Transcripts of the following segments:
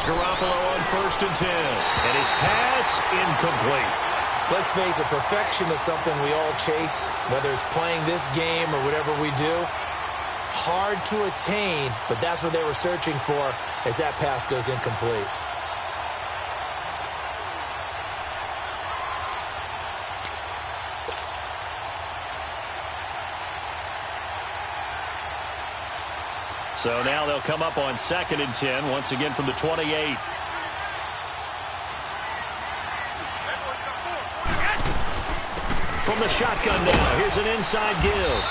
Here's Garoppolo on 1st and 10. And his pass incomplete. Let's face it, perfection is something we all chase, whether it's playing this game or whatever we do. Hard to attain, but that's what they were searching for as that pass goes incomplete. So now they'll come up on 2nd and 10, once again from the 28. From the shotgun now, here's an inside give.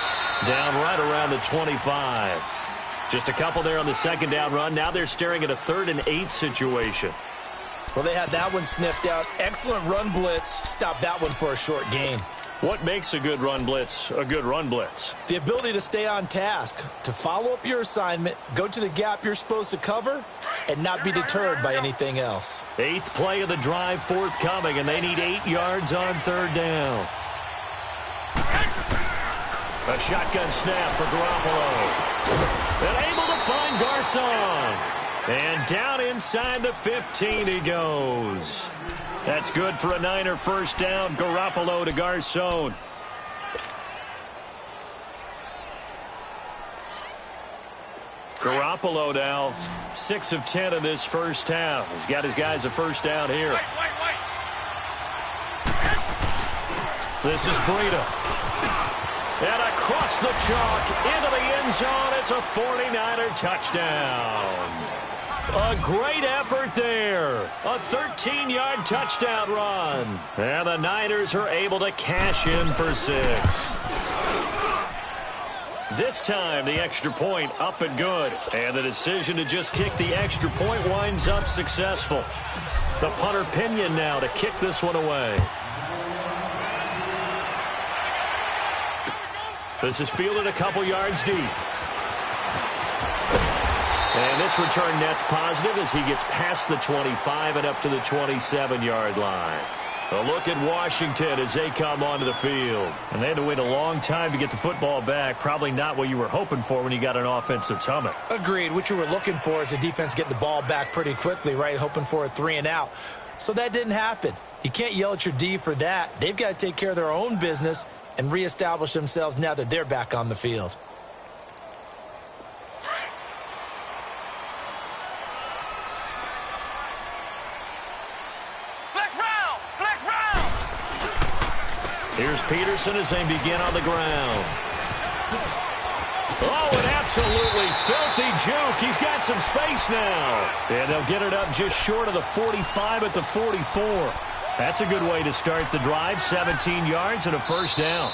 Down right around the 25. Just a couple there on the 2nd down run. Now they're staring at a 3rd and 8 situation. Well, they had that one sniffed out. Excellent run blitz. Stop that one for a short gain. What makes a good run blitz a good run blitz? The ability to stay on task, to follow up your assignment, go to the gap you're supposed to cover, and not be deterred by anything else. 8th play of the drive forthcoming, and they need 8 yards on 3rd down. A shotgun snap for Garoppolo. And able to find Garcon. And down inside the 15 he goes. That's good for a Niner 1st down. Garoppolo to Garcon. Garoppolo now 6 of 10 in this 1st half. He's got his guys a 1st down here. This is Breida. And across the chalk into the end zone. It's a 49er touchdown. A great effort there. A 13-yard touchdown run. And the Niners are able to cash in for 6. This time, the extra point up and good. And the decision to just kick the extra point winds up successful. The punter Pinion now to kick this one away. This is fielded a couple yards deep. And this return net's positive as he gets past the 25 and up to the 27-yard line. A look at Washington as they come onto the field. And they had to wait a long time to get the football back. Probably not what you were hoping for when you got an offense that's humming. Agreed. What you were looking for is the defense getting the ball back pretty quickly, right? Hoping for a 3 and out. So that didn't happen. You can't yell at your D for that. They've got to take care of their own business and reestablish themselves now that they're back on the field. Here's Peterson as they begin on the ground. Oh, an absolutely filthy juke. He's got some space now. And they'll get it up just short of the 45 at the 44. That's a good way to start the drive. 17 yards and a 1st down.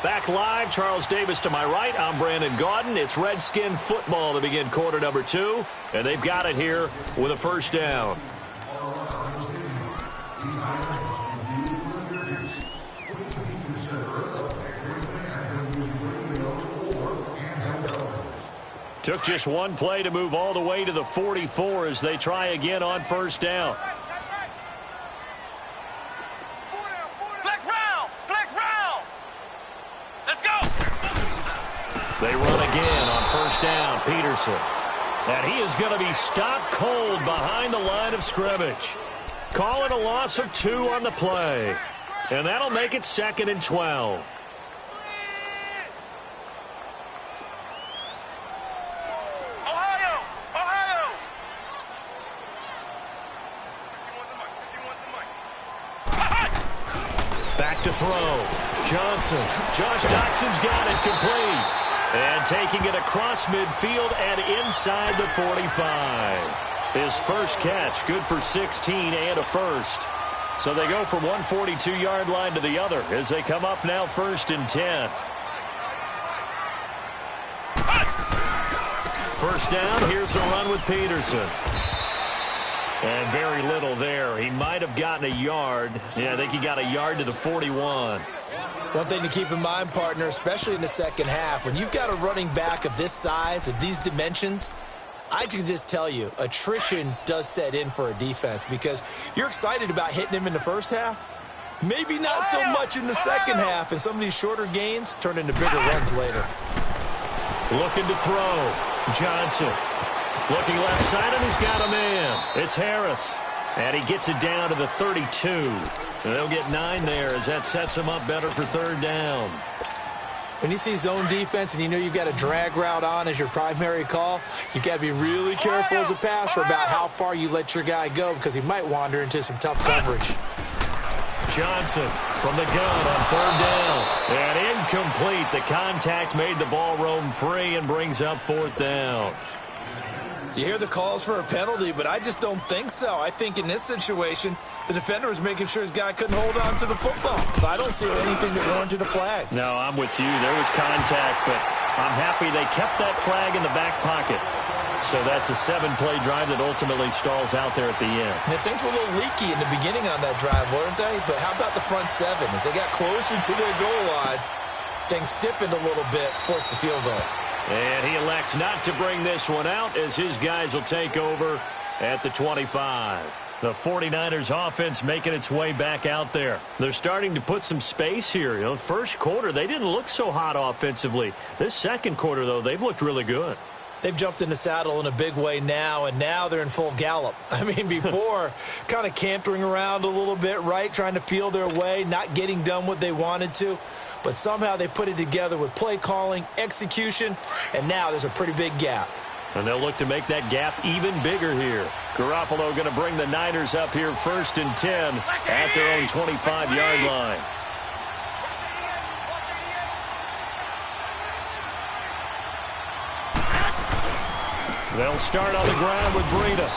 Back live, Charles Davis to my right. I'm Brandon Gaudin. It's Redskin football to begin quarter number 2. And they've got it here with a 1st down. Took just one play to move all the way to the 44 as they try again on 1st down. Flex round. Let's go. They run again on 1st down. Peterson. And he is going to be stopped cold behind the line of scrimmage. Call it a loss of 2 on the play. And that'll make it 2nd and 12. Back to throw. Johnson. Josh Doxson's got it complete. And taking it across midfield and inside the 45. His first catch, good for 16 and a 1st. So they go from 142-yard line to the other as they come up now 1st and 10. 1st down, here's the run with Peterson. And very little there. He might have gotten a yard. Yeah, I think he got a yard to the 41. One thing to keep in mind, partner, especially in the 2nd half, when you've got a running back of this size, of these dimensions, I can just tell you, attrition does set in for a defense because you're excited about hitting him in the 1st half. Maybe not so much in the 2nd half, and some of these shorter gains turn into bigger runs later. Looking to throw. Johnson. Looking left side, and he's got a man. It's Harris. And he gets it down to the 32. And they'll get 9 there as that sets him up better for third down. When you see zone defense and you know you've got a drag route on as your primary call, you've got to be really careful as a passer about how far you let your guy go because he might wander into some tough coverage. Johnson from the gun on third down. And incomplete. The contact made the ball roam free and brings up fourth down. You hear the calls for a penalty, but I just don't think so. I think in this situation, the defender was making sure his guy couldn't hold on to the football. So I don't see anything that warranted a flag. No, I'm with you. There was contact, but I'm happy they kept that flag in the back pocket. So that's a 7-play drive that ultimately stalls out there at the end. And things were a little leaky in the beginning on that drive, weren't they? But how about the front 7? As they got closer to their goal line, things stiffened a little bit, forced the field goal. And he elects not to bring this one out as his guys will take over at the 25. The 49ers offense making its way back out there. They're starting to put some space here. You know, first quarter, they didn't look so hot offensively. This second quarter, though, they've looked really good. They've jumped in the saddle in a big way now, and now they're in full gallop. I mean, before, kind of cantering around a little bit, right, trying to feel their way, not getting done what they wanted to. But somehow they put it together with play calling, execution, and now there's a pretty big gap. And they'll look to make that gap even bigger here. Garoppolo going to bring the Niners up here 1st and 10 at their own 25-yard line. They'll start on the ground with Breida.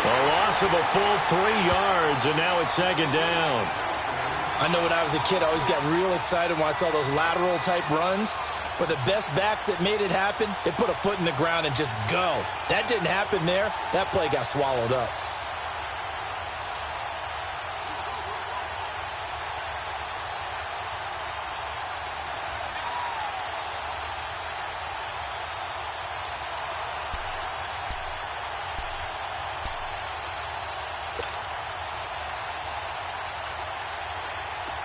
A loss of a full 3 yards, and now it's 2nd down. I know when I was a kid, I always got real excited when I saw those lateral-type runs. But the best backs that made it happen, they put a foot in the ground and just go. That didn't happen there. That play got swallowed up.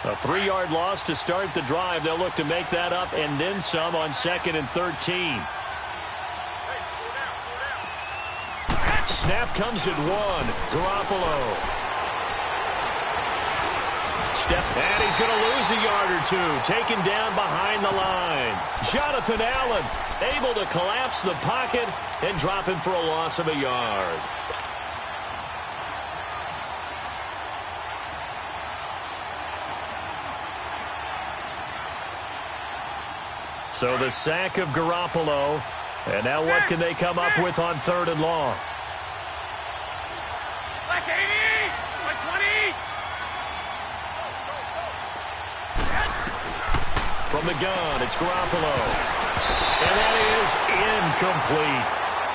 A 3-yard loss to start the drive. They'll look to make that up and then some on 2nd and 13. Snap comes at 1. Garoppolo. Step, and he's going to lose a yard or 2. Taken down behind the line. Jonathan Allen able to collapse the pocket and drop him for a loss of a yard. So the sack of Garoppolo. And now what can they come up with on 3rd and long? Like 80, like 20. From the gun, it's Garoppolo. And that is incomplete.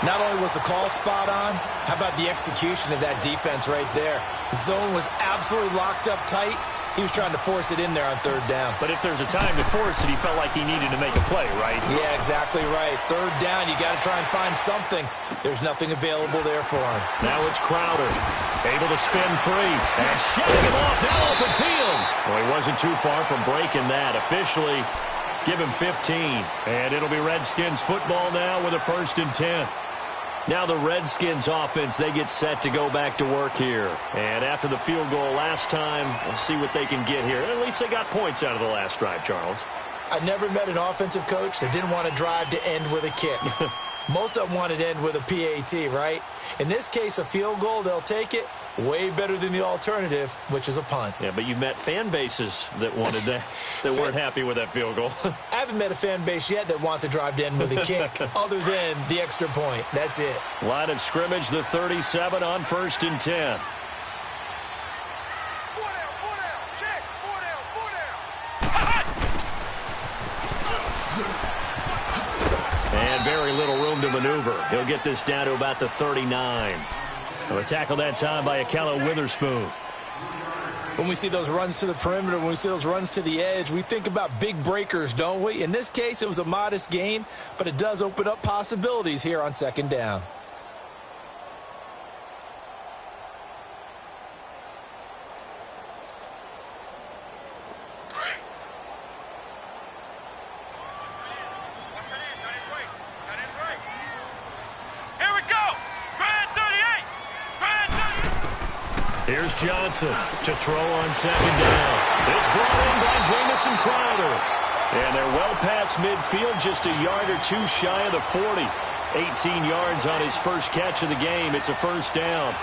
Not only was the call spot on, how about the execution of that defense right there? The zone was absolutely locked up tight. He was trying to force it in there on 3rd down. But if there's a time to force it, he felt like he needed to make a play, right? Yeah, exactly right. 3rd down, you got to try and find something. There's nothing available there for him. Now it's Crowder, able to spin free. And shoving him off, now open field. Well, he wasn't too far from breaking that. Officially, give him 15. And it'll be Redskins football now with a 1st and 10. Now the Redskins offense, they get set to go back to work here. And after the field goal last time, we'll see what they can get here. At least they got points out of the last drive, Charles. I never met an offensive coach that didn't want to drive to end with a kick. Most of them wanted to end with a PAT, right? In this case, a field goal, they'll take it. Way better than the alternative, which is a punt. Yeah, but you've met fan bases that wanted that, that weren't happy with that field goal. I haven't met a fan base yet that wants to drive to end with a kick, other than the extra point. That's it. Line of scrimmage, the 37 on 1st and 10. And very little room to maneuver. He'll get this down to about the 39. A tackle that time by Akello Witherspoon. When we see those runs to the perimeter, when we see those runs to the edge, we think about big breakers, don't we? In this case, it was a modest gain, but it does open up possibilities here on 2nd down. Here's Johnson to throw on second down. It's brought in by Jamison Crowder. And they're well past midfield, just a yard or two shy of the 40. 18 yards on his first catch of the game. It's a first down.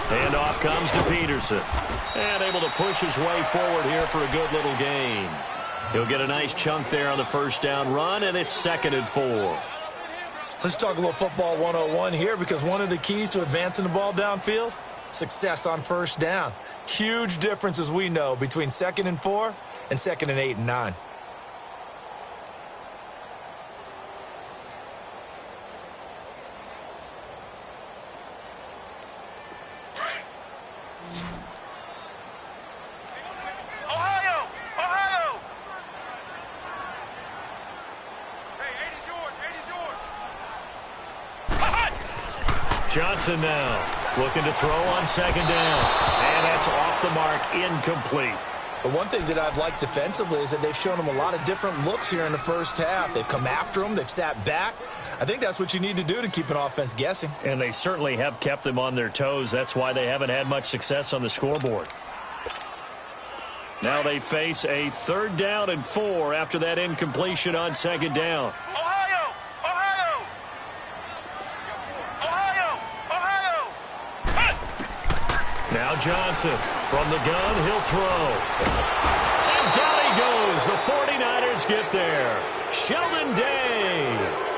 Handoff comes to Peterson. And able to push his way forward here for a good little gain. He'll get a nice chunk there on the first down run, and it's 2nd and 4. Let's talk a little football 101 here, because one of the keys to advancing the ball downfield, success on first down. Huge difference, as we know, between 2nd and 4 and 2nd and 8 and 9. Johnson now looking to throw on second down. And that's off the mark, incomplete. But one thing that I've liked defensively is that they've shown him a lot of different looks here in the first half. They've come after him. They've sat back. I think that's what you need to do to keep an offense guessing. And they certainly have kept them on their toes. That's why they haven't had much success on the scoreboard. Now they face a 3rd down and 4 after that incompletion on second down. Now Johnson from the gun, he'll throw. And down he goes. The 49ers get there. Sheldon Day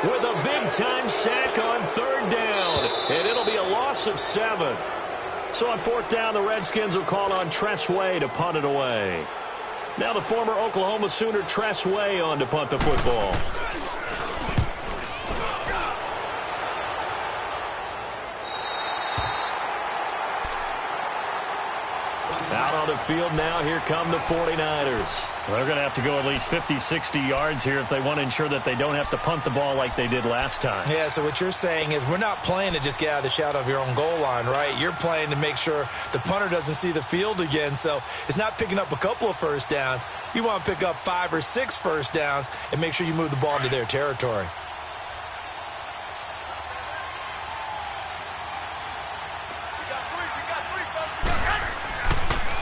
with a big-time sack on 3rd down. And it'll be a loss of 7. So on 4th down, the Redskins will call on Tress Way to punt it away. Now the former Oklahoma Sooner Tress Way on to punt the football. Out on the field now, here come the 49ers. They're going to have to go at least 50, 60 yards here if they want to ensure that they don't have to punt the ball like they did last time. Yeah, so what you're saying is we're not playing to just get out of the shadow of your own goal line, right? You're playing to make sure the punter doesn't see the field again. So it's not picking up a couple of first downs. You want to pick up 5 or 6 first downs and make sure you move the ball into their territory.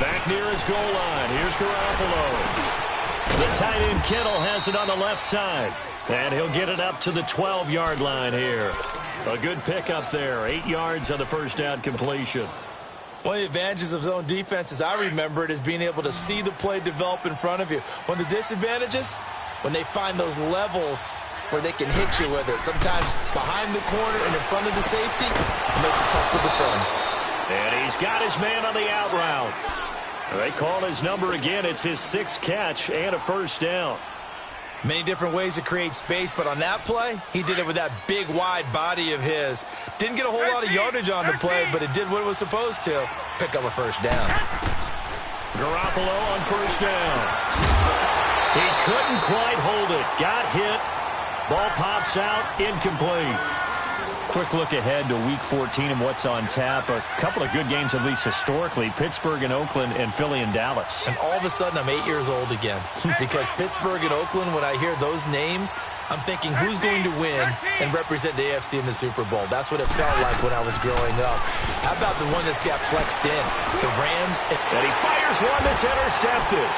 Back near his goal line. Here's Garoppolo. The tight end Kittle has it on the left side. And he'll get it up to the 12-yard line here. A good pickup there. 8 yards on the first down completion. One of the advantages of zone defense, as I remember it, is being able to see the play develop in front of you. One of the disadvantages, when they find those levels where they can hit you with it. Sometimes behind the corner and in front of the safety, it makes it tough to defend. And he's got his man on the out route. They call his number again. It's his 6th catch and a first down. Many different ways to create space, but on that play, he did it with that big, wide body of his. Didn't get a whole lot of yardage on the play, but it did what it was supposed to. Pick up a first down. Garoppolo on first down. He couldn't quite hold it. Got hit. Ball pops out. Incomplete. Quick look ahead to Week 14 and what's on tap. A couple of good games, at least historically. Pittsburgh and Oakland and Philly and Dallas. And all of a sudden, I'm 8 years old again. Because Pittsburgh and Oakland, when I hear those names, I'm thinking who's going to win and represent the AFC in the Super Bowl. That's what it felt like when I was growing up. How about the one that's got flexed in? The Rams. And he fires one that's intercepted.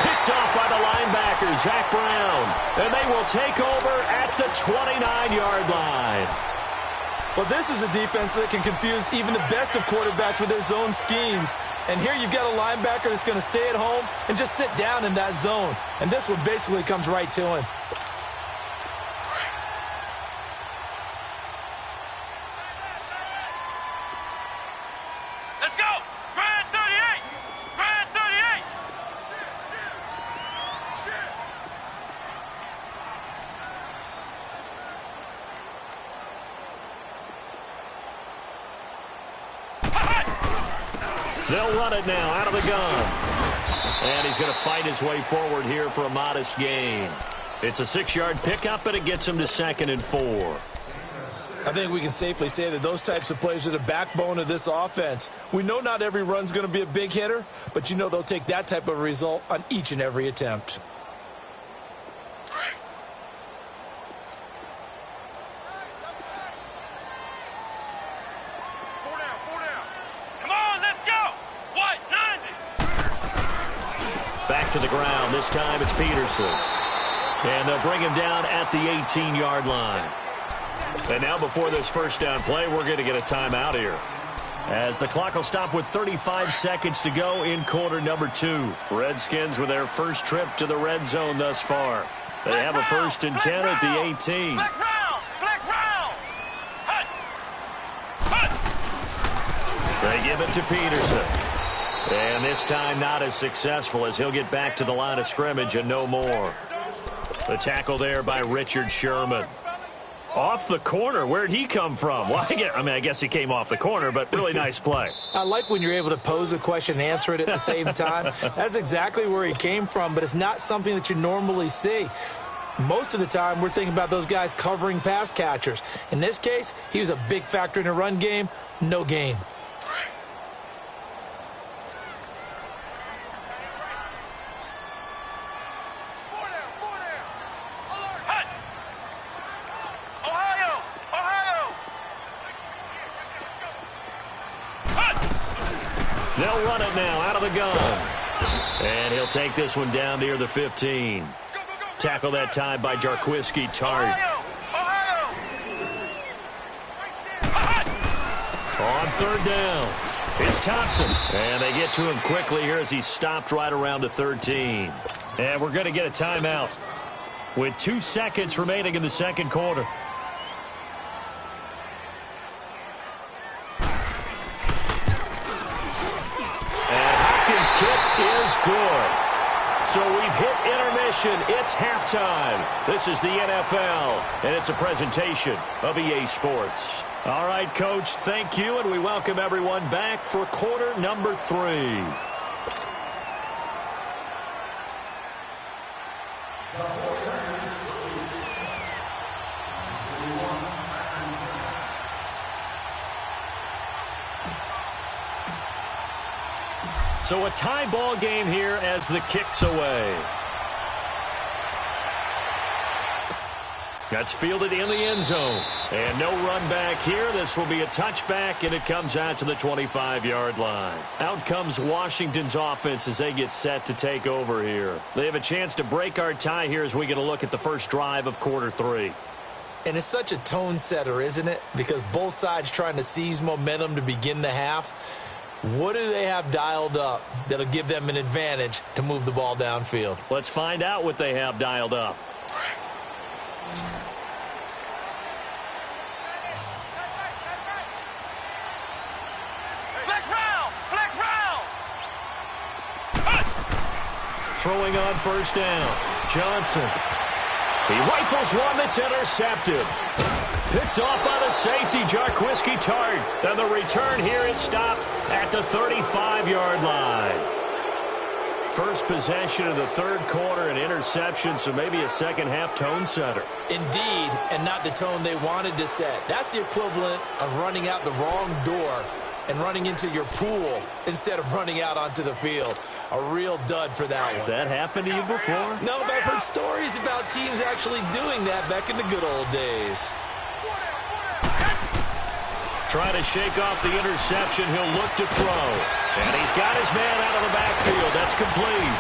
Picked off by the linebacker, Zach Brown. And they will take over at the 29-yard line. Well, this is a defense that can confuse even the best of quarterbacks with their zone schemes. And here you've got a linebacker that's going to stay at home and just sit down in that zone. And this one basically comes right to him. Let's go! Grand 38! Grand 38! They'll run it now out of the gun. And he's going to fight his way forward here for a modest gain. It's a 6-yard pickup, and it gets him to 2nd and 4. I think we can safely say that those types of plays are the backbone of this offense. We know not every run's going to be a big hitter, but you know they'll take that type of result on each and every attempt. Come on, let's go. What? 90. Back to the ground. This time it's Peterson. And they'll bring him down at the 18-yard line. And now before this first down play, we're going to get a timeout here, as the clock will stop with 35 seconds to go in quarter number 2. Redskins with their first trip to the red zone thus far. They have a 1st and 10 at the 18. Flex round. Flex round. Hut. Hut. They give it to Peterson. And this time not as successful, as he'll get back to the line of scrimmage and no more. The tackle there by Richard Sherman. Off the corner. Where'd he come from? Well, I guess he came off the corner, but really nice play. I like when you're able to pose a question and answer it at the same time. That's exactly where he came from, but it's not something that you normally see. Most of the time, we're thinking about those guys covering pass catchers. In this case, he was a big factor in the run game. No gain. They'll run it now out of the gun. And he'll take this one down near the 15. Tackle that time by Jarquiski Tart. On 3rd down, it's Thompson. And they get to him quickly here as he's stopped right around the 13. And we're going to get a timeout with 2 seconds remaining in the second quarter. Is good. So we've hit intermission. It's halftime. This is the NFL, and it's a presentation of EA Sports. All right, Coach, thank you, and we welcome everyone back for quarter number 3. So a tie ball game here as the kick's away. That's fielded in the end zone. And no run back here. This will be a touchback, and it comes out to the 25-yard line. Out comes Washington's offense as they get set to take over here. They have a chance to break our tie here as we get a look at the first drive of quarter 3. And it's such a tone setter, isn't it? Because both sides trying to seize momentum to begin the half. What do they have dialed up that'll give them an advantage to move the ball downfield? Let's find out what they have dialed up. Flex round. Flex round. Throwing on 1st down. Johnson. He rifles one that's intercepted. Picked off by the safety, Jarquiski Tart. And the return here is stopped at the 35-yard line. First possession of the third quarter, an interception, so maybe a second-half tone setter. Indeed, and not the tone they wanted to set. That's the equivalent of running out the wrong door and running into your pool instead of running out onto the field. A real dud for that one. Has that happened to you before? No, but I've heard stories about teams actually doing that back in the good old days. Trying to shake off the interception. He'll look to throw. And he's got his man out of the backfield. That's complete.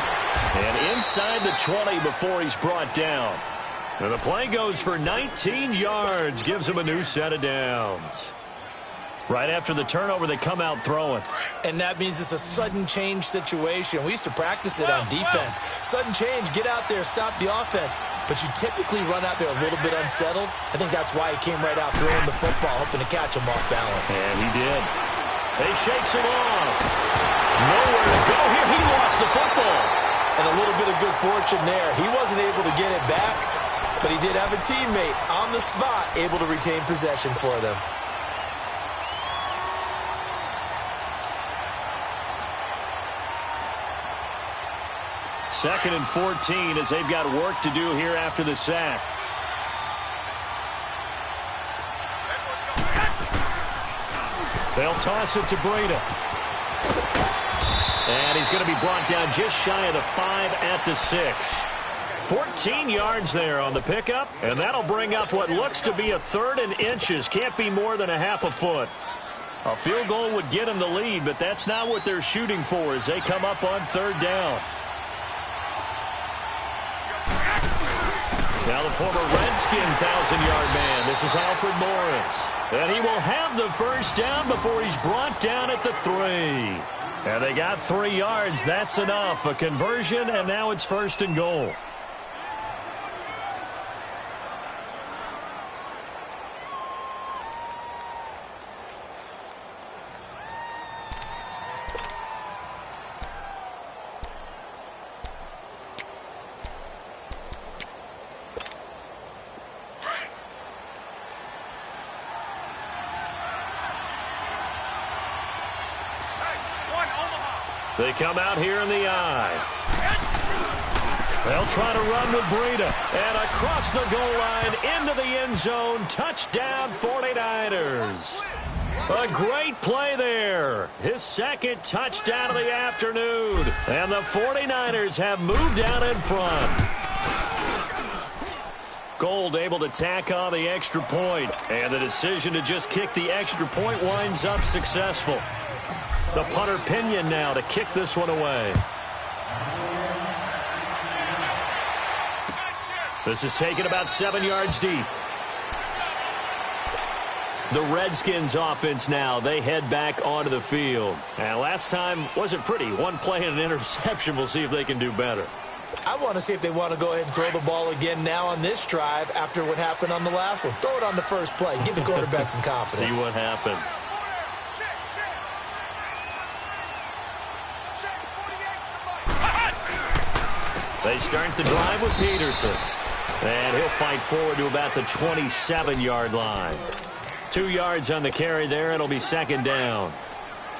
And inside the 20 before he's brought down. And the play goes for 19 yards. Gives him a new set of downs. Right after the turnover, they come out throwing. And that means it's a sudden change situation. We used to practice it on defense. Sudden change, get out there, stop the offense. But you typically run out there a little bit unsettled. I think that's why he came right out throwing the football, hoping to catch him off balance. And he did. He shakes him off. Nowhere to go here. He lost the football. And a little bit of good fortune there. He wasn't able to get it back, but he did have a teammate on the spot able to retain possession for them. 2nd and 14 as they've got work to do here after the sack. They'll toss it to Breida. And he's going to be brought down just shy of the 5 at the 6. 14 yards there on the pickup, and that'll bring up what looks to be a 3rd and inches. Can't be more than a half a foot. A field goal would get them the lead, but that's not what they're shooting for as they come up on 3rd down. Now the former Redskin 1,000-yard man. This is Alfred Morris. And he will have the first down before he's brought down at the 3. And they got 3 yards. That's enough. A conversion, and now it's 1st and goal. They come out here in the eye. They'll try to run with Breida. And across the goal line into the end zone. Touchdown 49ers. A great play there. His 2nd touchdown of the afternoon. And the 49ers have moved out in front. Gold able to tack on the extra point. And the decision to just kick the extra point winds up successful. The punter Pinion now to kick this one away. This is taken about 7 yards deep. The Redskins offense now, they head back onto the field. And last time wasn't pretty. One play and an interception. We'll see if they can do better. I want to see if they want to go ahead and throw the ball again now on this drive after what happened on the last one. Throw it on the first play. Give the quarterback some confidence. See what happens. They start the drive with Peterson. And he'll fight forward to about the 27-yard line. 2 yards on the carry there. It'll be 2nd down.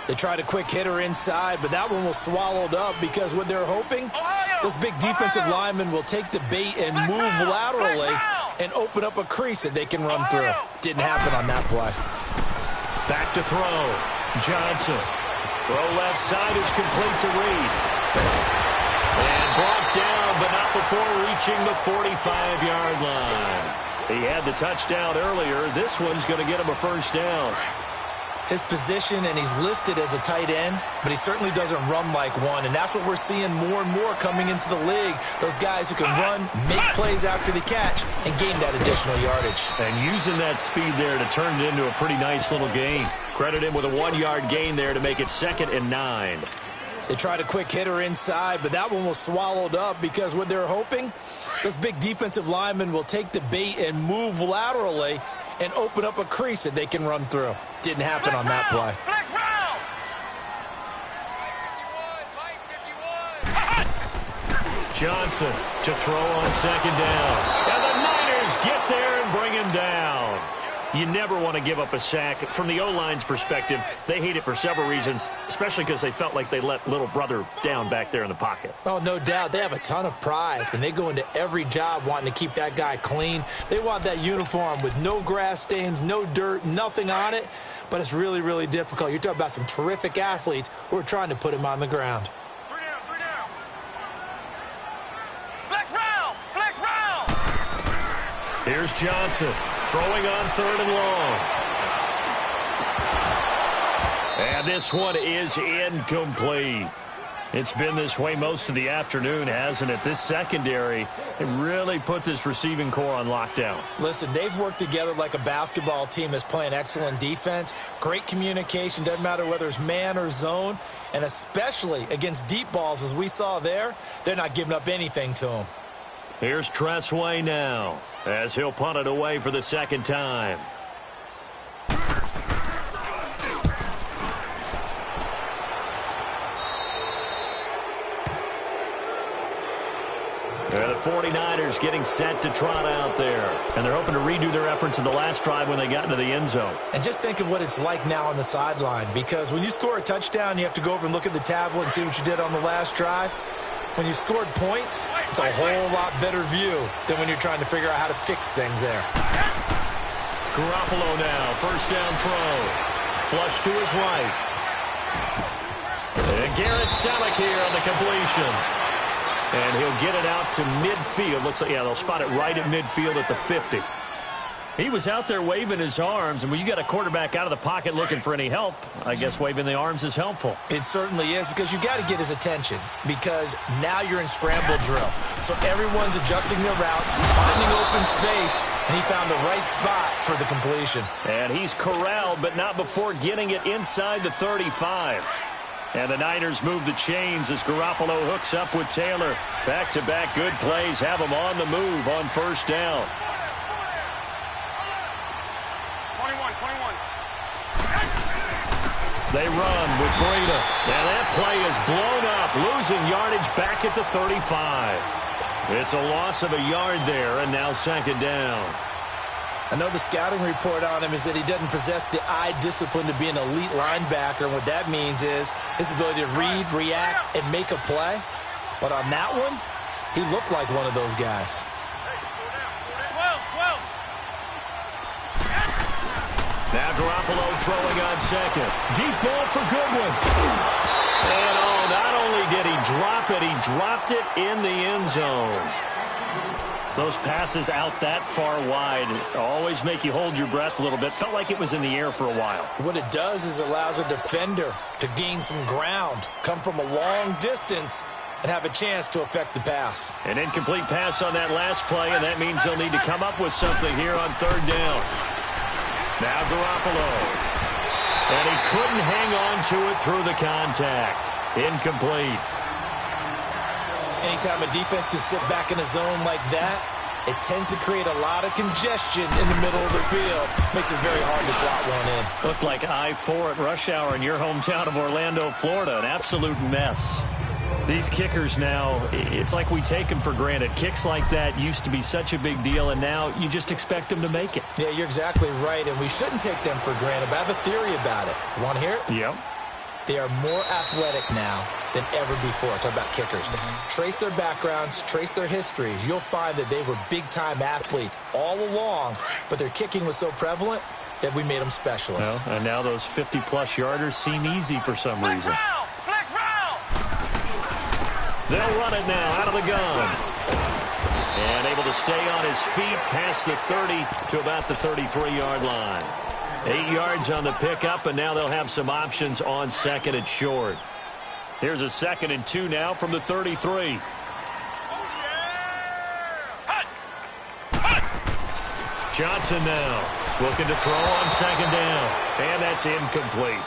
They tried a quick hitter inside, but that one was swallowed up because what they're hoping, those big defensive linemen will take the bait and move laterally and open up a crease that they can run through. Didn't happen on that play. Back to throw. Johnson. Throw left side is complete to Reed. And brought down, but not before reaching the 45-yard line. He had the touchdown earlier. This one's going to get him a first down. His position, and he's listed as a tight end, but he certainly doesn't run like one, and that's what we're seeing more and more coming into the league. Those guys who can run, make plays after the catch, and gain that additional yardage. And using that speed there to turn it into a pretty nice little gain. Credit him with a 1-yard gain there to make it 2nd and 9. They tried a quick hitter inside, but that one was swallowed up because what they're hoping, those big defensive linemen will take the bait and move laterally and open up a crease that they can run through. Didn't happen on that play. Johnson to throw on 2nd down. And the Niners get there and bring him down. You never want to give up a sack. From the O-line's perspective, they hate it for several reasons, especially because they felt like they let little brother down back there in the pocket. Oh, no doubt. They have a ton of pride, and they go into every job wanting to keep that guy clean. They want that uniform with no grass stains, no dirt, nothing on it, but it's really, really difficult. You're talking about some terrific athletes who are trying to put him on the ground. Three down. Flex round. Here's Johnson. Throwing on 3rd and long. And this one is incomplete. It's been this way most of the afternoon, hasn't it? This secondary, they really put this receiving core on lockdown. Listen, they've worked together like a basketball team that's playing excellent defense. Great communication, doesn't matter whether it's man or zone. And especially against deep balls, as we saw there, they're not giving up anything to them. Here's Tressway now, as he'll punt it away for the 2nd time. And the 49ers getting set to trot out there. And they're hoping to redo their efforts in the last drive when they got into the end zone. And just think of what it's like now on the sideline, because when you score a touchdown, you have to go over and look at the tablet and see what you did on the last drive. When you scored points, it's a whole lot better view than when you're trying to figure out how to fix things there. Garoppolo now, first down throw. Flush to his right. And Garrett Selleck here on the completion. And he'll get it out to midfield. Looks like, yeah, they'll spot it right at midfield at the 50. He was out there waving his arms, and when you got a quarterback out of the pocket looking for any help, I guess waving the arms is helpful. It certainly is, because you got to get his attention, because now you're in scramble drill. So everyone's adjusting their routes, finding open space, and he found the right spot for the completion. And he's corralled, but not before getting it inside the 35. And the Niners move the chains as Garoppolo hooks up with Taylor. Back-to-back good plays have him on the move on first down. 21. They run with Breida. And that play is blown up, losing yardage back at the 35. It's a loss of a yard there, and now second down. I know the scouting report on him is that he doesn't possess the eye discipline to be an elite linebacker. And what that means is his ability to read, react, and make a play. But on that one, he looked like one of those guys. 12. Now Garoppolo throwing on second. Deep ball for Goodwin. And not only did he drop it, he dropped it in the end zone. Those passes out that far wide always make you hold your breath a little bit. Felt like it was in the air for a while. What it does is allows a defender to gain some ground, come from a long distance, and have a chance to affect the pass. An incomplete pass on that last play, and that means they'll need to come up with something here on third down. Now Garoppolo. And he couldn't hang on to it through the contact. Incomplete. Anytime a defense can sit back in a zone like that, it tends to create a lot of congestion in the middle of the field. Makes it very hard to slot one in. Looked like I-4 at rush hour in your hometown of Orlando, Florida. An absolute mess. These kickers now, it's like we take them for granted. Kicks like that used to be such a big deal, and now you just expect them to make it. Yeah, you're exactly right, and we shouldn't take them for granted, but I have a theory about it. You want to hear it? Yep. They are more athletic now than ever before. Talk about kickers. Trace their backgrounds, trace their histories. You'll find that they were big-time athletes all along, but their kicking was so prevalent that we made them specialists. Well, and now those 50-plus yarders seem easy for some reason. Flex round. They'll run it now out of the gun. And able to stay on his feet past the 30 to about the 33-yard line. 8 yards on the pickup, and now they'll have some options on second and short. Here's a 2nd and 2 now from the 33. Johnson now looking to throw on second down, and that's incomplete.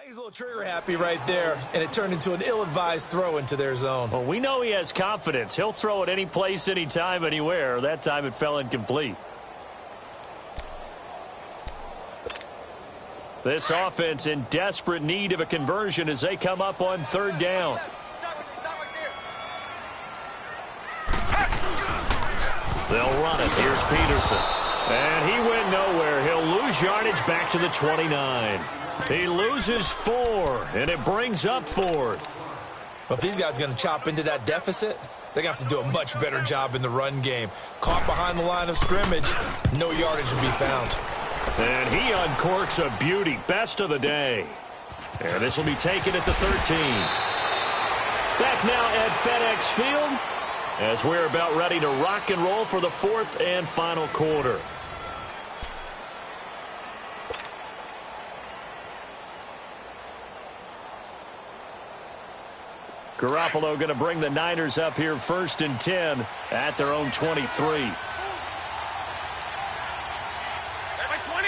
He's a little trigger happy right there, and it turned into an ill-advised throw into their zone. Well, we know he has confidence. He'll throw it any place, anytime, anywhere. That time it fell incomplete. This offense in desperate need of a conversion as they come up on third down. They'll run it. Here's Peterson. And he went nowhere. He'll lose yardage back to the 29. He loses 4, and it brings up 4th. But if these guys are going to chop into that deficit, they're going to have to do a much better job in the run game. Caught behind the line of scrimmage, no yardage to be found. And he uncorks a beauty. Best of the day. And this will be taken at the 13. Back now at FedEx Field as we're about ready to rock and roll for the 4th and final quarter. Garoppolo going to bring the Niners up here 1st and 10 at their own 23. By 20!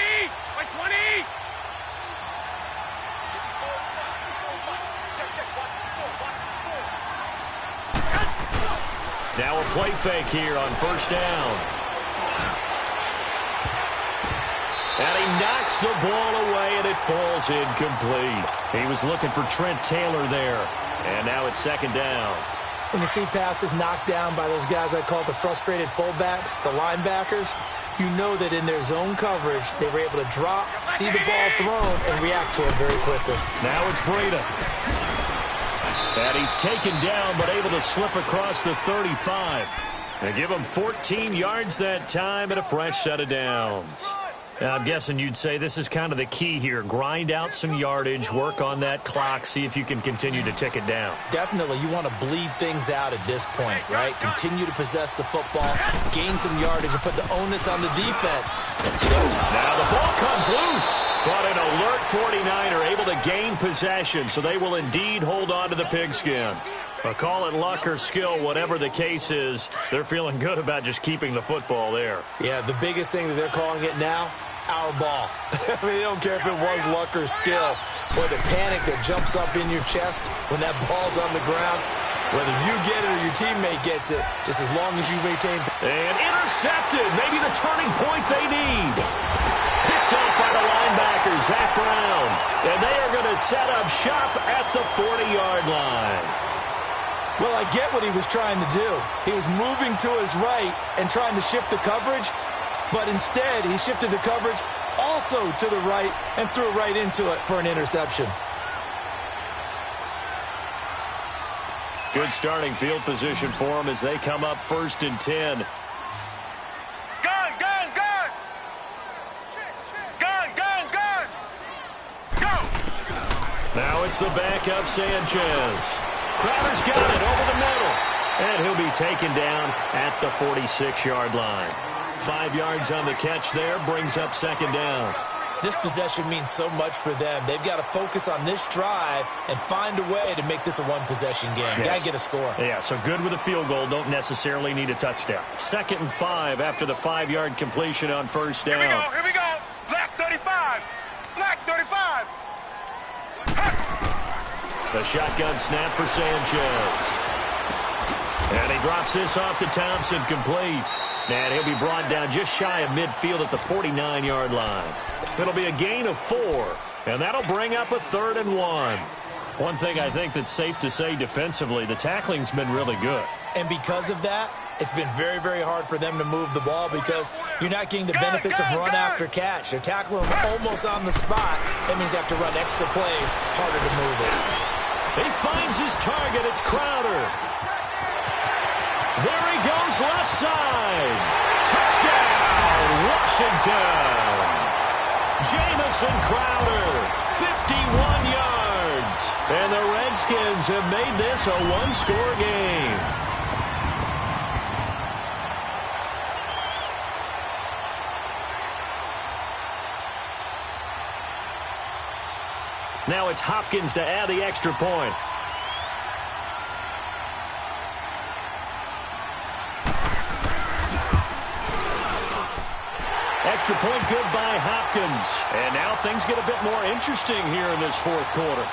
By 20! Now a play fake here on 1st down. And he knocks the ball away, and it falls incomplete. He was looking for Trent Taylor there. And now it's 2nd down. When you see passes knocked down by those guys I call the frustrated fullbacks, the linebackers, you know that in their zone coverage, they were able to drop, see the ball thrown, and react to it very quickly. Now it's Breida. And he's taken down, but able to slip across the 35. They give him 14 yards that time and a fresh set of downs. Now, I'm guessing you'd say this is kind of the key here. Grind out some yardage, work on that clock, see if you can continue to tick it down. Definitely, you want to bleed things out at this point, right? Continue to possess the football, gain some yardage, and put the onus on the defense. Now the ball comes loose, but an alert 49er able to gain possession, so they will indeed hold on to the pigskin. Call it luck or skill, whatever the case is, they're feeling good about just keeping the football there. Yeah, the biggest thing that they're calling it now, our ball. I mean, they don't care if it was luck or skill, or the panic that jumps up in your chest when that ball's on the ground. Whether you get it or your teammate gets it, just as long as you maintain. And intercepted, maybe the turning point they need. Picked up by the linebacker, Zach Brown. And they are going to set up shop at the 40-yard line. Well, I get what he was trying to do. He was moving to his right and trying to shift the coverage, but instead he shifted the coverage also to the right and threw right into it for an interception. Good starting field position for them as they come up 1st and 10. Gun, gun, gun! Gun, gun, gun! Go! Now it's the backup Sanchez. Crowder's got it over the middle. And he'll be taken down at the 46-yard line. 5 yards on the catch there, brings up 2nd down. This possession means so much for them. They've got to focus on this drive and find a way to make this a one-possession game. Yes. Got to get a score. Yeah, so good with a field goal. Don't necessarily need a touchdown. 2nd and 5 after the 5-yard completion on 1st down. Here we go. Black 35. Black 35. The shotgun snap for Sanchez. And he drops this off to Thompson, complete. And he'll be brought down just shy of midfield at the 49-yard line. It'll be a gain of 4, and that'll bring up a 3rd and 1. One thing I think that's safe to say defensively, the tackling's been really good. And because of that, it's been very, very hard for them to move the ball because you're not getting the benefits of run after catch. They're tackling them almost on the spot. That means you have to run extra plays, harder to move it. He finds his target. It's Crowder. There he goes left side. Touchdown, Washington. Jamison Crowder, 51 yards. And the Redskins have made this a one-score game. Now it's Hopkins to add the extra point. Extra point good by Hopkins. And now things get a bit more interesting here in this 4th quarter.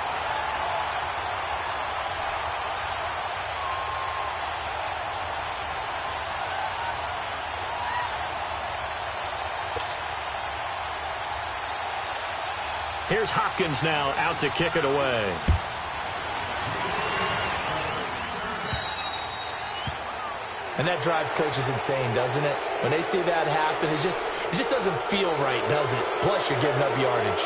Here's Hopkins now out to kick it away. And that drives coaches insane, doesn't it? When they see that happen, it just doesn't feel right, does it? Plus, you're giving up yardage.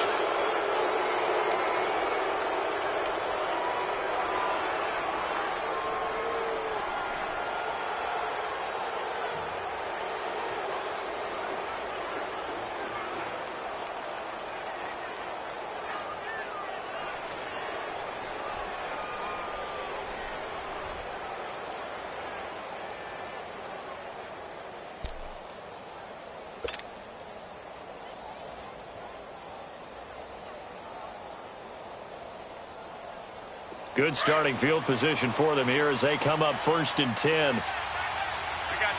Good starting field position for them here as they come up 1st and 10. I got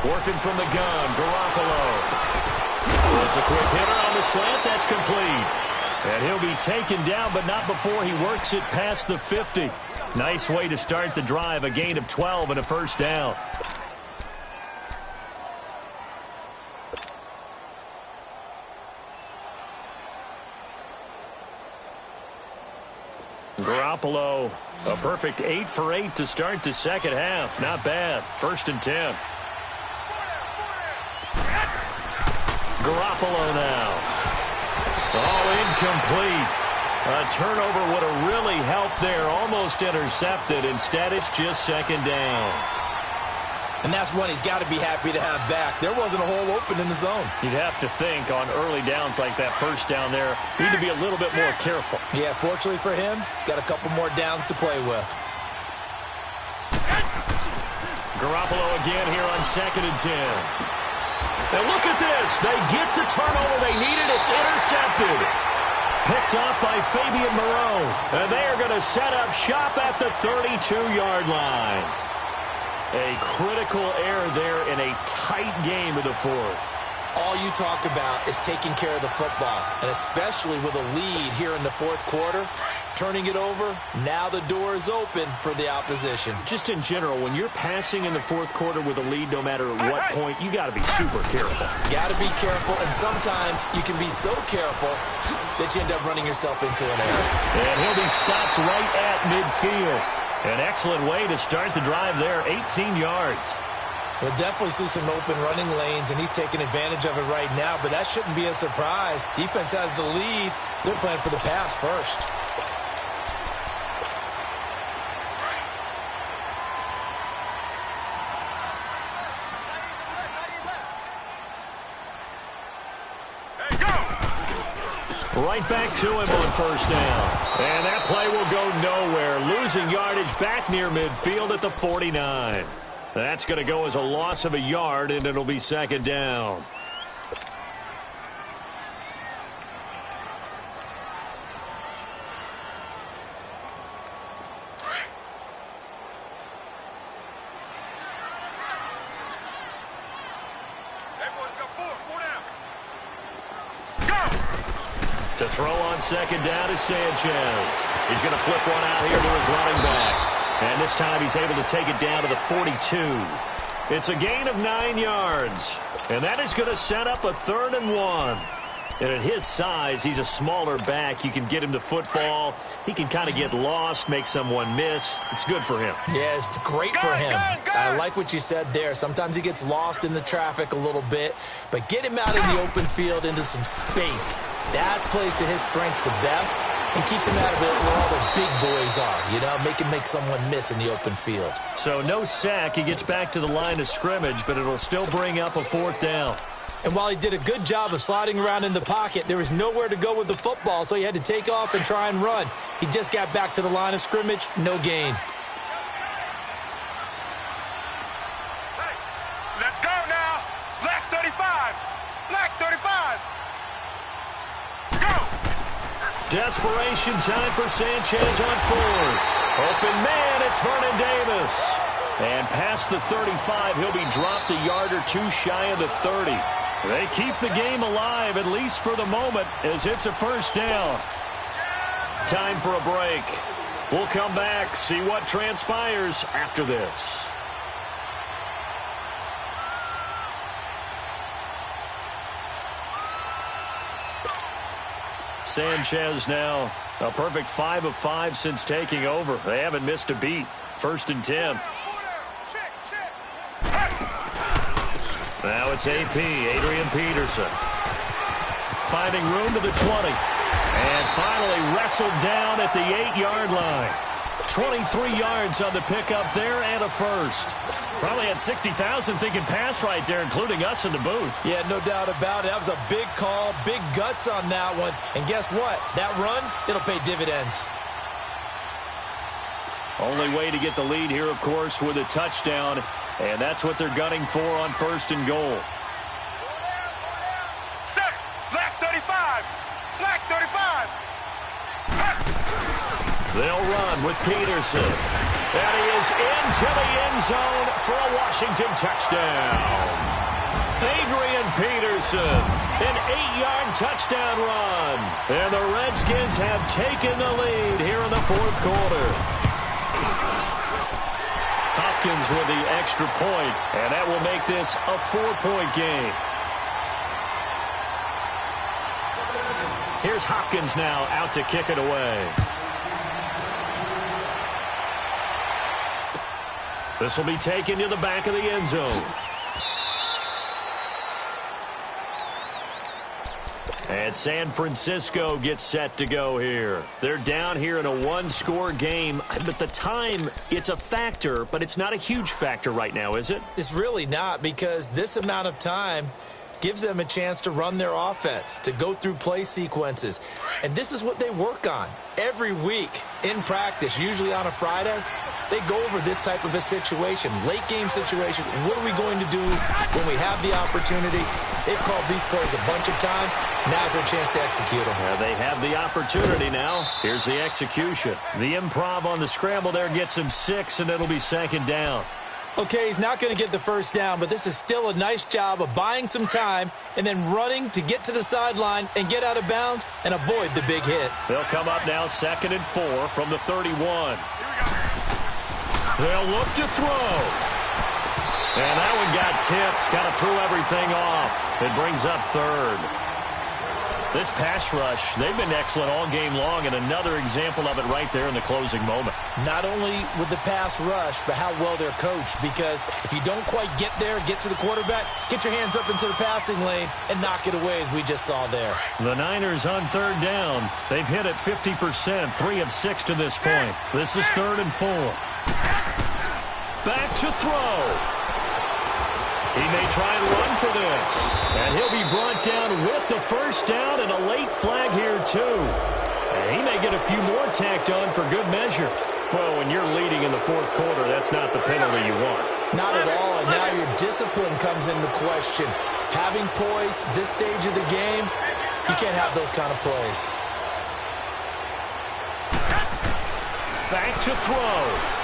you. Working from the gun, Garoppolo. There's a quick hitter on the slant. That's complete. And he'll be taken down, but not before he works it past the 50. Nice way to start the drive, a gain of 12 and a first down. Garoppolo, a perfect 8 for 8 to start the second half. Not bad. 1st and 10. Garoppolo now. Oh, incomplete. A turnover would have really helped there. Almost intercepted. Instead, it's just 2nd down. And that's one he's got to be happy to have back. There wasn't a hole open in the zone. You'd have to think on early downs like that first down there, need to be a little bit more careful. Yeah, fortunately for him, got a couple more downs to play with. Garoppolo again here on 2nd and 10. And look at this. They get the turnover they needed. It's intercepted. Picked up by Fabian Moreau. And they are going to set up shop at the 32-yard line. A critical error there in a tight game of the 4th. All you talk about is taking care of the football, and especially with a lead here in the 4th quarter, turning it over, now the door is open for the opposition. Just in general, when you're passing in the 4th quarter with a lead, no matter at what point, you got to be super careful. Got to be careful, and sometimes you can be so careful that you end up running yourself into an error. And he'll be stopped right at midfield. An excellent way to start the drive there, 18 yards. We'll definitely see some open running lanes, and he's taking advantage of it right now, but that shouldn't be a surprise. Defense has the lead. They're playing for the pass first. Right back to him on 1st down. And that play will go nowhere. Losing yardage back near midfield at the 49. That's going to go as a loss of a yard, and it'll be 2nd down. To throw on 2nd down is Sanchez. He's going to flip one out here to his running back. And this time he's able to take it down to the 42. It's a gain of 9 yards. And that is going to set up a 3rd and 1. And at his size, he's a smaller back. You can get him to football. He can kind of get lost, make someone miss. It's good for him. Yeah, it's great for him. I like what you said there. Sometimes he gets lost in the traffic a little bit. But get him out in the open field into some space. That plays to his strengths the best and keeps him out of it where all the big boys are. You know, make someone miss in the open field. So no sack. He gets back to the line of scrimmage, but it'll still bring up a 4th down. And while he did a good job of sliding around in the pocket, there was nowhere to go with the football, so he had to take off and try and run. He just got back to the line of scrimmage, no gain. Hey, let's go now. Black 35. Black 35. Go. Desperation time for Sanchez on 4th. Open man, it's Vernon Davis. And past the 35, he'll be dropped a yard or two shy of the 30. They keep the game alive, at least for the moment, as it's a 1st down. Time for a break. We'll come back, see what transpires after this. Sanchez now a perfect 5 of 5 since taking over. They haven't missed a beat. 1st and 10. Now it's AP, Adrian Peterson. Finding room to the 20. And finally wrestled down at the 8-yard line. 23 yards on the pickup there and a first. Probably had 60,000 thinking pass right there, including us in the booth. Yeah, no doubt about it. That was a big call, big guts on that one. And guess what? That run, it'll pay dividends. Only way to get the lead here, of course, with a touchdown. And that's what they're gunning for on 1st and goal. Set. Black 35. Black 35. They'll run with Peterson. And he is into the end zone for a Washington touchdown. Adrian Peterson, an 8-yard touchdown run. And the Redskins have taken the lead here in the fourth quarter. Hopkins with the extra point, and that will make this a 4-point game. Here's Hopkins now out to kick it away. This will be taken to the back of the end zone. And San Francisco gets set to go here. They're down here in a one-score game. But the time, it's a factor, but it's not a huge factor right now, is it? It's really not, because this amount of time gives them a chance to run their offense, to go through play sequences. And this is what they work on every week in practice, usually on a Friday. They go over this type of a situation, late-game situation. What are we going to do when we have the opportunity? They've called these plays a bunch of times. Now's their chance to execute them. They have the opportunity now. Here's the execution. The improv on the scramble there gets him 6, and it'll be second down. Okay, he's not going to get the first down, but this is still a nice job of buying some time and then running to get to the sideline and get out of bounds and avoid the big hit. They'll come up now 2nd and 4 from the 31. They'll look to throw. And that one got tipped. Kind of threw everything off. It brings up 3rd. This pass rush, they've been excellent all game long, and another example of it right there in the closing moment. Not only with the pass rush, but how well they're coached, because if you don't quite get there, get to the quarterback, get your hands up into the passing lane and knock it away, as we just saw there. The Niners on 3rd down. They've hit it 50%, 3 of 6 to this point. This is 3rd and 4. Back to throw. He may try and run for this. And he'll be brought down with the first down and a late flag here, too. And he may get a few more tacked on for good measure. Well, when you're leading in the fourth quarter, that's not the penalty you want. Not at all, and now your discipline comes into question. Having poise this stage of the game, you can't have those kind of plays. Back to throw.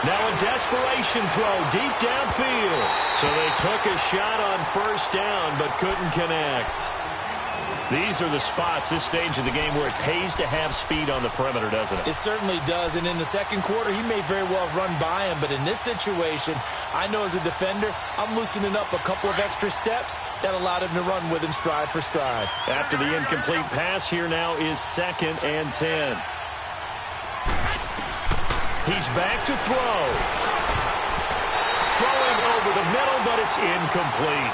Now a desperation throw deep downfield. So they took a shot on first down but couldn't connect. These are the spots, this stage of the game, where it pays to have speed on the perimeter, doesn't it? It certainly does, and in the second quarter, he may very well run by him, but in this situation, I know as a defender, I'm loosening up a couple of extra steps that allowed him to run with him stride for stride. After the incomplete pass, here now is 2nd and 10. He's back to throw. Throwing over the middle, but it's incomplete.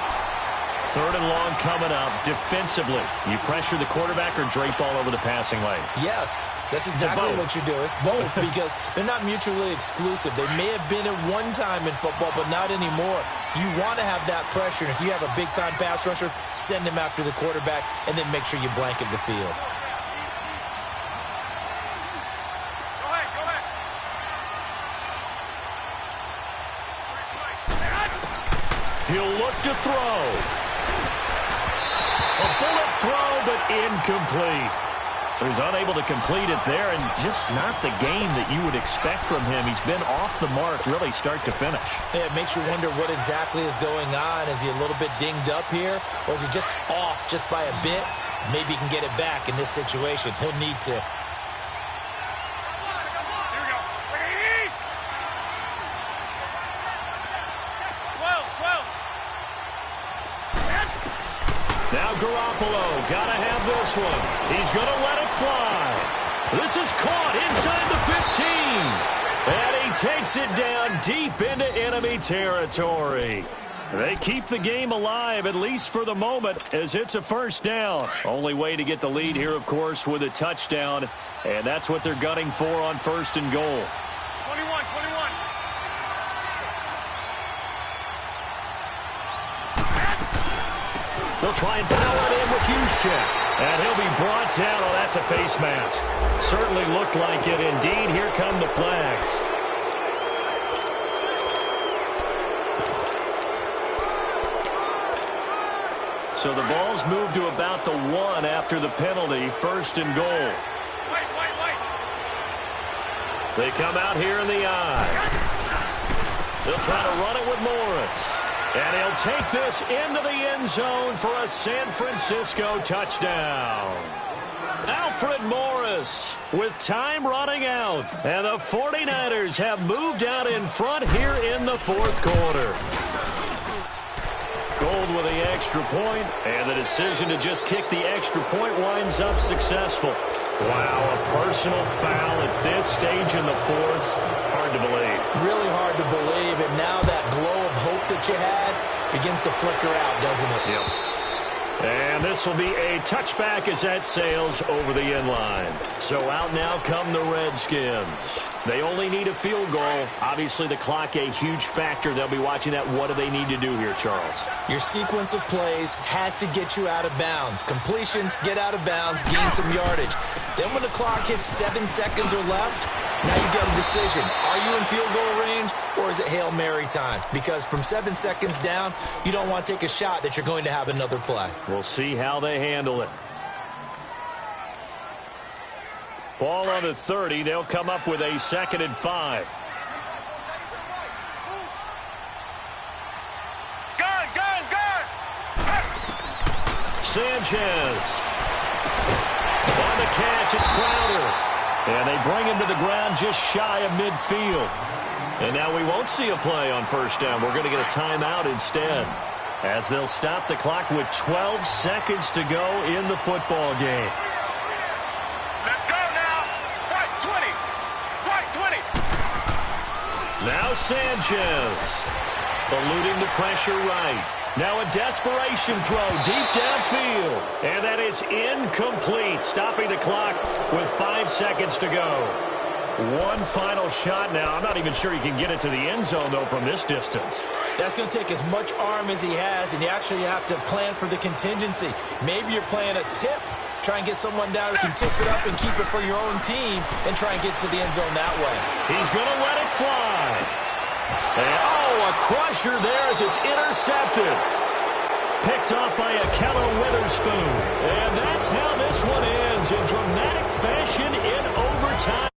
3rd and long coming up. Defensively, you pressure the quarterback or drape all over the passing lane? Yes, that's exactly what you do. It's both because they're not mutually exclusive. They may have been at one time in football, but not anymore. You want to have that pressure. If you have a big-time pass rusher, send him after the quarterback, and then make sure you blanket the field. He'll look to throw. A bullet throw, but incomplete. So he's unable to complete it there, and just not the game that you would expect from him. He's been off the mark, really, start to finish. Yeah, it makes you wonder what exactly is going on. Is he a little bit dinged up here, or is he just off just by a bit? Maybe he can get it back in this situation. He'll need to. Now Garoppolo, gotta have this one. He's gonna let it fly. This is caught inside the 15. And he takes it down deep into enemy territory. They keep the game alive, at least for the moment, as it's a first down. Only way to get the lead here, of course, with a touchdown. And that's what they're gunning for on 1st and goal. 21. They'll try and power it in with Juszczyk. And he'll be brought down. Oh, that's a face mask. Certainly looked like it. Indeed, here come the flags. So the ball's moved to about the 1 after the penalty. 1st and goal. Wait. They come out here in the eye. They'll try to run it with Morris. And he'll take this into the end zone for a San Francisco touchdown. Alfred Morris with time running out. And the 49ers have moved out in front here in the fourth quarter. Gold with the extra point, and the decision to just kick the extra point winds up successful. Wow, a personal foul at this stage in the fourth. Hard to believe. Really hard to believe, and now that glow of hope that you had begins to flicker out, doesn't it? Yep. And this will be a touchback as that sails over the end line. So out now come the Redskins. They only need a field goal. Obviously, the clock a huge factor. They'll be watching that. What do they need to do here, Charles? Your sequence of plays has to get you out of bounds. Completions, get out of bounds, gain some yardage. Then when the clock hits 7 seconds or left, now you get a decision. Are you in field goal range, or is it Hail Mary time? Because from 7 seconds down, you don't want to take a shot that you're going to have another play. We'll see how they handle it. Ball on the 30. They'll come up with a 2nd and 5. Gun! Sanchez. On the catch, it's Crowder. And they bring him to the ground just shy of midfield. And now we won't see a play on first down. We're going to get a timeout instead, as they'll stop the clock with 12 seconds to go in the football game. Let's go now. Right 20. Now Sanchez. Eluding the pressure right. Now a desperation throw deep downfield. And that is incomplete, stopping the clock with 5 seconds to go. One final shot now. I'm not even sure he can get it to the end zone, though, from this distance. That's going to take as much arm as he has, and you actually have to plan for the contingency. Maybe you're playing a tip. Try and get someone down who can tip it up and keep it for your own team and try and get to the end zone that way. He's going to let it fly. And, a crusher there as it's intercepted. Picked off by a Keller Witherspoon. And that's how this one ends in dramatic fashion in overtime.